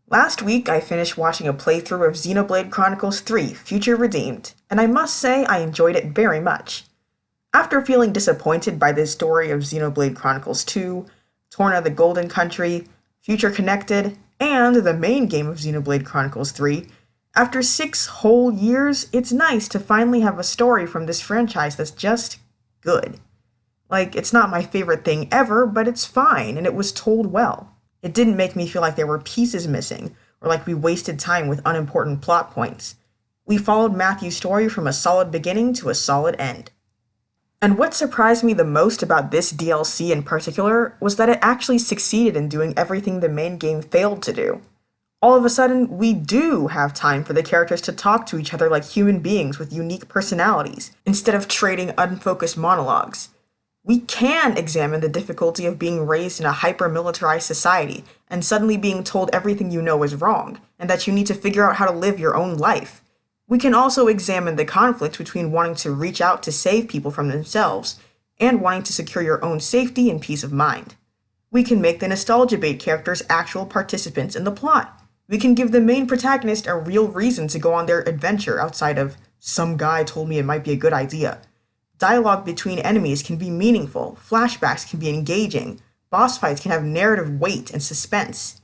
Last week, I finished watching a playthrough of Xenoblade Chronicles 3 Future Redeemed, and I must say I enjoyed it very much. After feeling disappointed by the story of Xenoblade Chronicles 2, Torna the Golden Country, Future Connected, and the main game of Xenoblade Chronicles 3, after 6 whole years, it's nice to finally have a story from this franchise that's just good. Like, it's not my favorite thing ever, but it's fine, and it was told well. It didn't make me feel like there were pieces missing, or like we wasted time with unimportant plot points. We followed Matthew's story from a solid beginning to a solid end. And what surprised me the most about this DLC in particular was that it actually succeeded in doing everything the main game failed to do. All of a sudden, we do have time for the characters to talk to each other like human beings with unique personalities, instead of trading unfocused monologues. We can examine the difficulty of being raised in a hyper-militarized society and suddenly being told everything you know is wrong, and that you need to figure out how to live your own life. We can also examine the conflict between wanting to reach out to save people from themselves and wanting to secure your own safety and peace of mind. We can make the nostalgia bait characters actual participants in the plot. We can give the main protagonist a real reason to go on their adventure outside of, "some guy told me it might be a good idea." Dialogue between enemies can be meaningful, flashbacks can be engaging, boss fights can have narrative weight and suspense.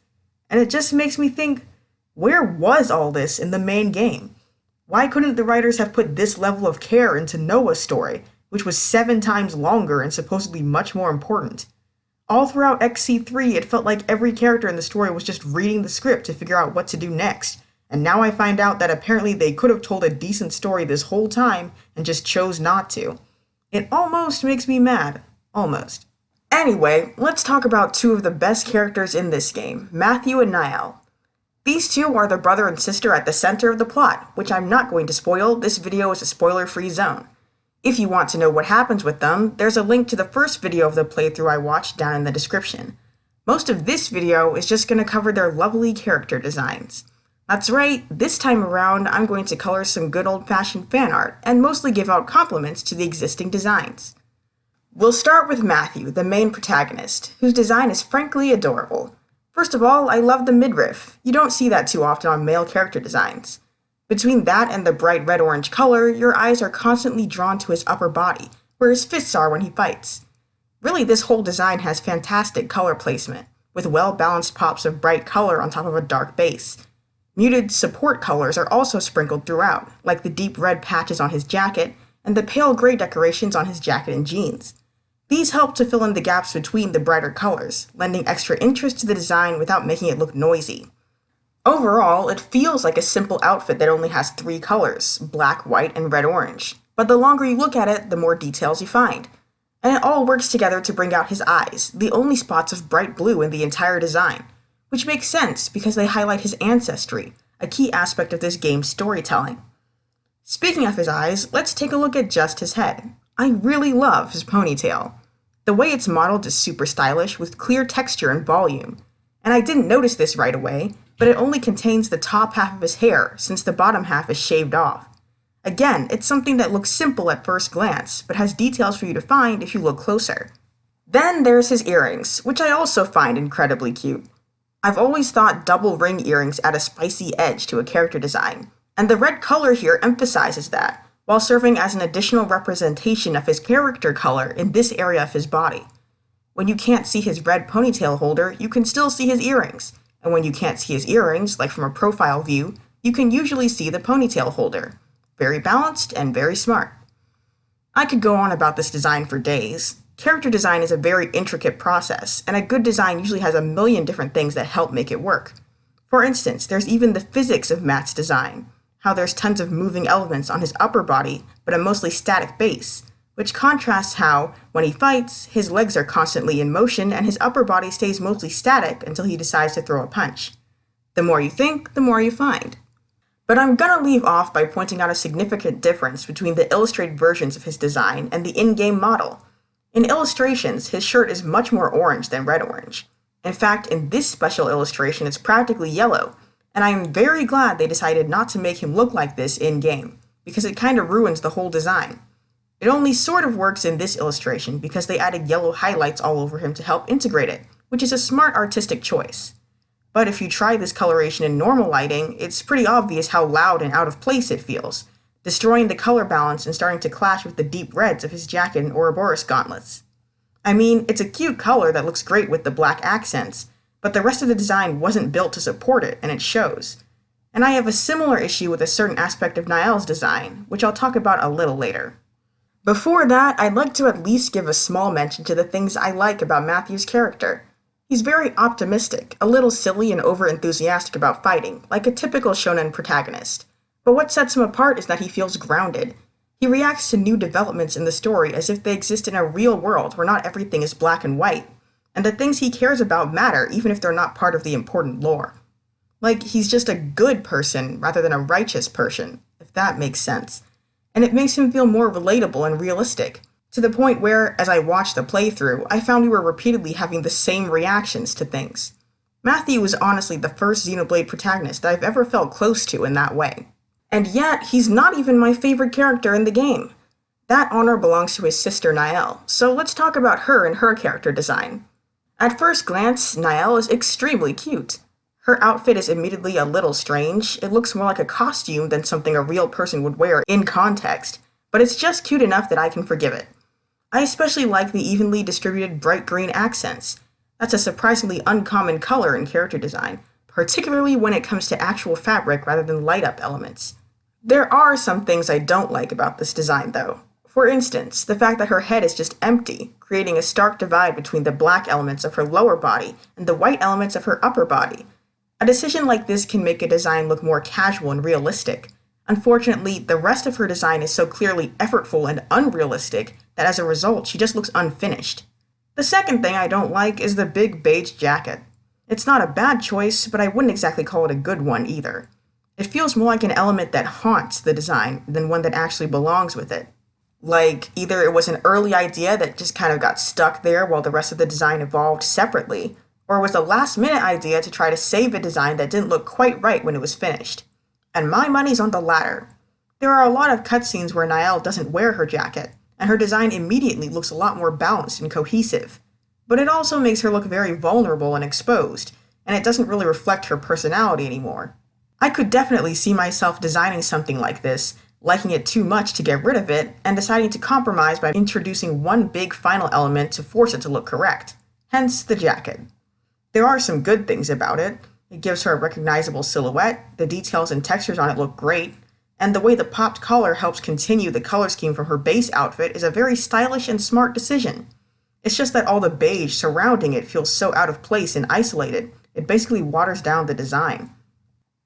And it just makes me think, where was all this in the main game? Why couldn't the writers have put this level of care into Noah's story, which was 7 times longer and supposedly much more important? All throughout XC3, it felt like every character in the story was just reading the script to figure out what to do next. And now I find out that apparently they could have told a decent story this whole time and just chose not to. It almost makes me mad. Almost. Anyway, let's talk about 2 of the best characters in this game, Matthew and Niall. These 2 are the brother and sister at the center of the plot, which I'm not going to spoil. This video is a spoiler-free zone. If you want to know what happens with them, there's a link to the first video of the playthrough I watched down in the description. Most of this video is just going to cover their lovely character designs. That's right, this time around I'm going to color some good old-fashioned fan art and mostly give out compliments to the existing designs. We'll start with Matthew, the main protagonist, whose design is frankly adorable. First of all, I love the midriff. You don't see that too often on male character designs. Between that and the bright red-orange color, your eyes are constantly drawn to his upper body, where his fists are when he fights. Really, this whole design has fantastic color placement, with well-balanced pops of bright color on top of a dark base. Muted support colors are also sprinkled throughout, like the deep red patches on his jacket and the pale gray decorations on his jacket and jeans. These help to fill in the gaps between the brighter colors, lending extra interest to the design without making it look noisy. Overall, it feels like a simple outfit that only has 3 colors, black, white, and red-orange. But the longer you look at it, the more details you find. And it all works together to bring out his eyes, the only spots of bright blue in the entire design. Which makes sense because they highlight his ancestry, a key aspect of this game's storytelling. Speaking of his eyes, let's take a look at just his head. I really love his ponytail. The way it's modeled is super stylish with clear texture and volume. And I didn't notice this right away, but it only contains the top half of his hair since the bottom half is shaved off. Again, it's something that looks simple at first glance, but has details for you to find if you look closer. Then there's his earrings, which I also find incredibly cute. I've always thought double ring earrings add a spicy edge to a character design, and the red color here emphasizes that, while serving as an additional representation of his character color in this area of his body. When you can't see his red ponytail holder, you can still see his earrings, and when you can't see his earrings, like from a profile view, you can usually see the ponytail holder. Very balanced and very smart. I could go on about this design for days. Character design is a very intricate process, and a good design usually has a million different things that help make it work. For instance, there's even the physics of Matt's design, how there's tons of moving elements on his upper body, but a mostly static base, which contrasts how, when he fights, his legs are constantly in motion and his upper body stays mostly static until he decides to throw a punch. The more you think, the more you find. But I'm gonna leave off by pointing out a significant difference between the illustrated versions of his design and the in-game model. In illustrations, his shirt is much more orange than red-orange. In fact, in this special illustration, it's practically yellow, and I am very glad they decided not to make him look like this in-game, because it kinda ruins the whole design. It only sort of works in this illustration because they added yellow highlights all over him to help integrate it, which is a smart artistic choice. But if you try this coloration in normal lighting, it's pretty obvious how loud and out of place it feels, destroying the color balance and starting to clash with the deep reds of his jacket and Ouroboros gauntlets. I mean, it's a cute color that looks great with the black accents, but the rest of the design wasn't built to support it, and it shows. And I have a similar issue with a certain aspect of Niall's design, which I'll talk about a little later. Before that, I'd like to at least give a small mention to the things I like about Matthew's character. He's very optimistic, a little silly and over-enthusiastic about fighting, like a typical shonen protagonist. But what sets him apart is that he feels grounded. He reacts to new developments in the story as if they exist in a real world where not everything is black and white, and the things he cares about matter even if they're not part of the important lore. Like, he's just a good person rather than a righteous person, if that makes sense. And it makes him feel more relatable and realistic, to the point where, as I watched the playthrough, I found we were repeatedly having the same reactions to things. Matthew was honestly the first Xenoblade protagonist that I've ever felt close to in that way. And yet, he's not even my favorite character in the game. That honor belongs to his sister Niall, so let's talk about her and her character design. At first glance, Niall is extremely cute. Her outfit is admittedly a little strange. It looks more like a costume than something a real person would wear in context, but it's just cute enough that I can forgive it. I especially like the evenly distributed bright green accents. That's a surprisingly uncommon color in character design, particularly when it comes to actual fabric rather than light-up elements. There are some things I don't like about this design, though. For instance, the fact that her head is just empty, creating a stark divide between the black elements of her lower body and the white elements of her upper body. A decision like this can make a design look more casual and realistic. Unfortunately, the rest of her design is so clearly effortful and unrealistic that as a result, she just looks unfinished. The second thing I don't like is the big beige jacket. It's not a bad choice, but I wouldn't exactly call it a good one either. It feels more like an element that haunts the design than one that actually belongs with it. Like, either it was an early idea that just kind of got stuck there while the rest of the design evolved separately, or it was a last-minute idea to try to save a design that didn't look quite right when it was finished. And my money's on the latter. There are a lot of cutscenes where Niall doesn't wear her jacket, and her design immediately looks a lot more balanced and cohesive. But it also makes her look very vulnerable and exposed, and it doesn't really reflect her personality anymore. I could definitely see myself designing something like this, liking it too much to get rid of it, and deciding to compromise by introducing one big final element to force it to look correct. Hence, the jacket. There are some good things about it. It gives her a recognizable silhouette, the details and textures on it look great, and the way the popped collar helps continue the color scheme from her base outfit is a very stylish and smart decision. It's just that all the beige surrounding it feels so out of place and isolated, it basically waters down the design.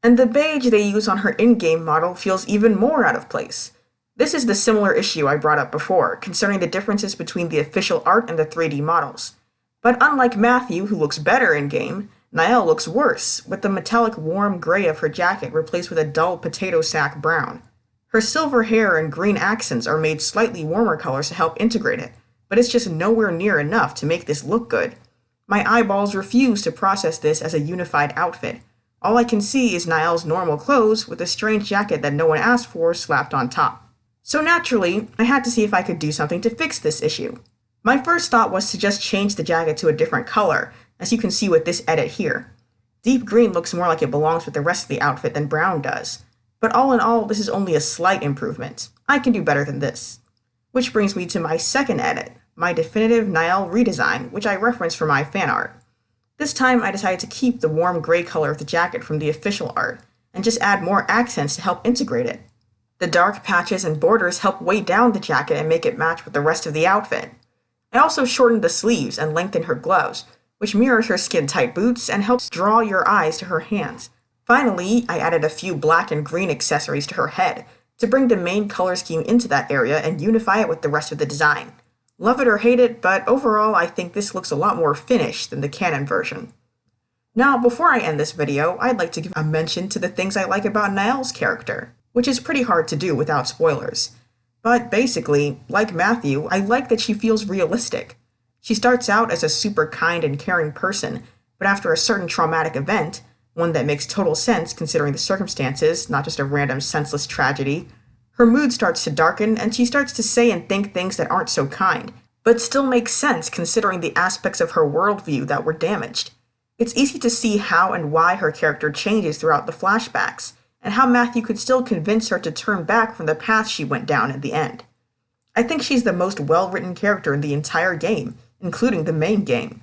And the beige they use on her in-game model feels even more out of place. This is the similar issue I brought up before, concerning the differences between the official art and the 3D models. But unlike Matthew, who looks better in-game, Niall looks worse, with the metallic warm gray of her jacket replaced with a dull potato sack brown. Her silver hair and green accents are made slightly warmer colors to help integrate it, but it's just nowhere near enough to make this look good. My eyeballs refuse to process this as a unified outfit. All I can see is Niall's normal clothes with a strange jacket that no one asked for slapped on top. So naturally, I had to see if I could do something to fix this issue. My first thought was to just change the jacket to a different color, as you can see with this edit here. Deep green looks more like it belongs with the rest of the outfit than brown does. But all in all, this is only a slight improvement. I can do better than this. Which brings me to my second edit, my definitive Niall redesign, which I referenced for my fan art. This time I decided to keep the warm gray color of the jacket from the official art, and just add more accents to help integrate it. The dark patches and borders help weigh down the jacket and make it match with the rest of the outfit. I also shortened the sleeves and lengthened her gloves, which mirrors her skin-tight boots and helps draw your eyes to her hands. Finally, I added a few black and green accessories to her head, to bring the main color scheme into that area and unify it with the rest of the design. Love it or hate it, but overall I think this looks a lot more finished than the canon version. Now, before I end this video, I'd like to give a mention to the things I like about Niall's character, which is pretty hard to do without spoilers. But basically, like Matthew, I like that she feels realistic. She starts out as a super kind and caring person, but after a certain traumatic event, one that makes total sense considering the circumstances, not just a random senseless tragedy, her mood starts to darken and she starts to say and think things that aren't so kind, but still make sense considering the aspects of her worldview that were damaged. It's easy to see how and why her character changes throughout the flashbacks, and how Matthew could still convince her to turn back from the path she went down in the end. I think she's the most well-written character in the entire game, including the main game.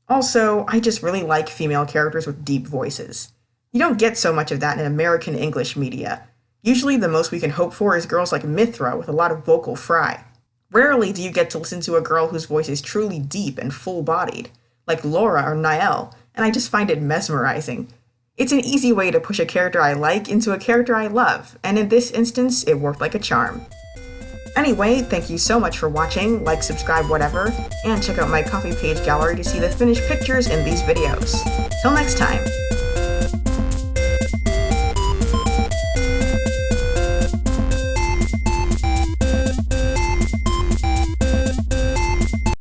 Also, I just really like female characters with deep voices. You don't get so much of that in American English media. Usually the most we can hope for is girls like Mithra with a lot of vocal fry. Rarely do you get to listen to a girl whose voice is truly deep and full-bodied, like Laura or Niall, and I just find it mesmerizing. It's an easy way to push a character I like into a character I love, and in this instance, it worked like a charm. Anyway, thank you so much for watching, like, subscribe, whatever, and check out my Coffee Page gallery to see the finished pictures in these videos. Till next time!